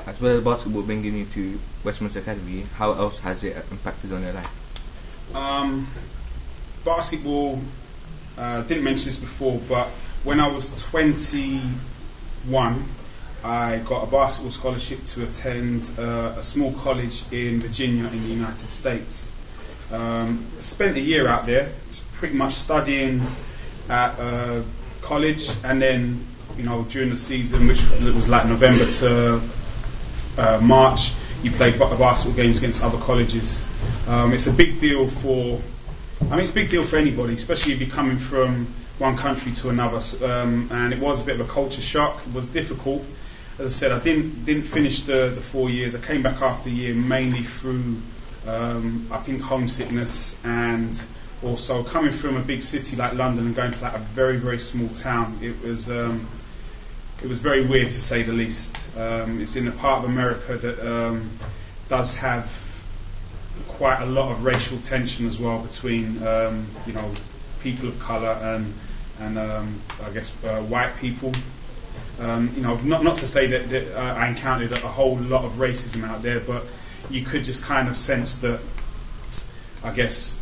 as well as basketball bringing you to Westminster Academy, how else has it impacted on your life? Basketball, didn't mention this before, but when I was 21, I got a basketball scholarship to attend a small college in Virginia in the United States. Spent a year out there, pretty much studying at college, and then during the season, which was like November to March, you played basketball games against other colleges. It's a big deal for anybody, especially if you're coming from one country to another. And it was a bit of a culture shock. It was difficult. As I said, I didn't finish the 4 years. I came back after a year mainly through, I think, homesickness, and also coming from a big city like London and going to like a very, very small town. It was very weird, to say the least. It's in a part of America that does have quite a lot of racial tension as well between people of colour and I guess white people. Not to say that I encountered a whole lot of racism out there, but you could just kind of sense that, I guess,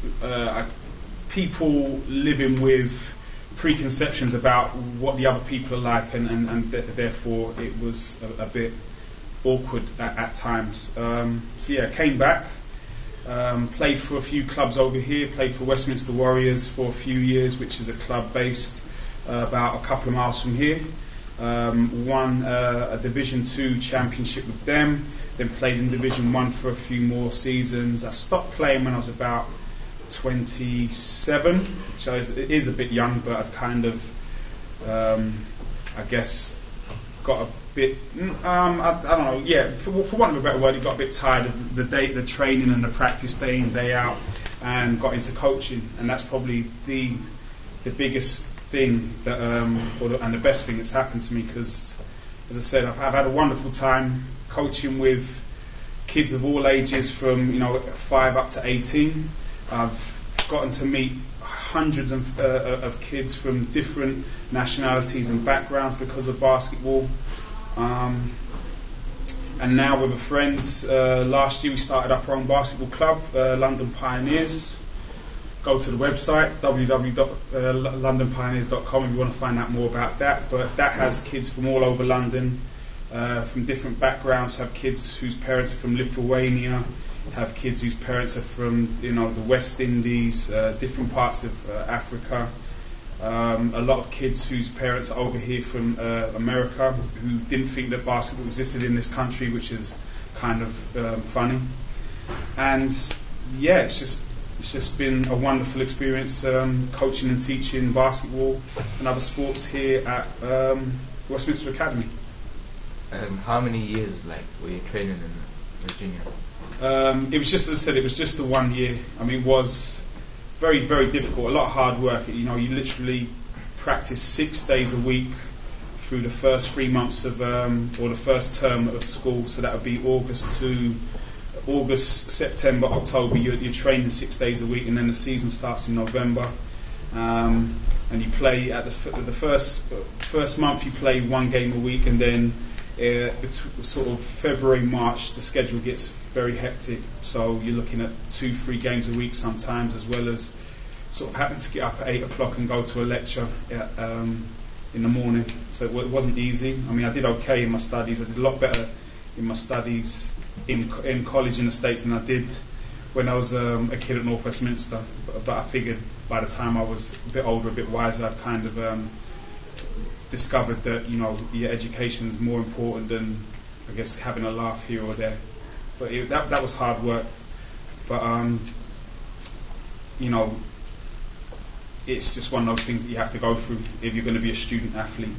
people living with preconceptions about what the other people are like, and therefore it was a bit awkward at times. Came back, played for a few clubs over here, played for Westminster Warriors for a few years, which is a club based about a couple of miles from here. Won a Division 2 championship with them, then played in Division 1 for a few more seasons. I stopped playing when I was about 27, which is a bit young, but I've kind of, I guess, got a bit, I don't know, yeah, for want of a better word, I got a bit tired of the training and the practice day in, day out, and got into coaching, and that's probably the biggest thing that, and the best thing that's happened to me, because, as I said, I've had a wonderful time coaching with kids of all ages from 5 up to 18. I've gotten to meet hundreds of kids from different nationalities and backgrounds because of basketball. And now with a friend, last year we started up our own basketball club, London Pioneers. Go to the website, www.londonpioneers.com, if you want to find out more about that. But that has kids from all over London, from different backgrounds. Have kids whose parents are from Lithuania, have kids whose parents are from the West Indies, different parts of Africa. A lot of kids whose parents are over here from America, who didn't think that basketball existed in this country, which is kind of funny. And yeah, it's just been a wonderful experience coaching and teaching basketball and other sports here at Westminster Academy. How many years were you training in Virginia? It was just, as I said, it was just the 1 year. I mean, it was very, very difficult, a lot of hard work. You literally practice 6 days a week through the first 3 months of, or the first term of school, so that would be August, September, October. You're training 6 days a week, and then the season starts in November. And you play at the first month. You play 1 game a week, and then it's sort of February, March. The schedule gets very hectic. So you're looking at 2-3 games a week sometimes, as well as sort of having to get up at 8 o'clock and go to a lecture in the morning. So it wasn't easy. I mean, I did okay in my studies. I did a lot better in my studies in college in the States than I did when I was a kid at North Westminster. But I figured by the time I was a bit older, a bit wiser, I'd kind of discovered that your education is more important than, I guess, having a laugh here or there. But that was hard work. But it's just one of those things that you have to go through if you're going to be a student athlete.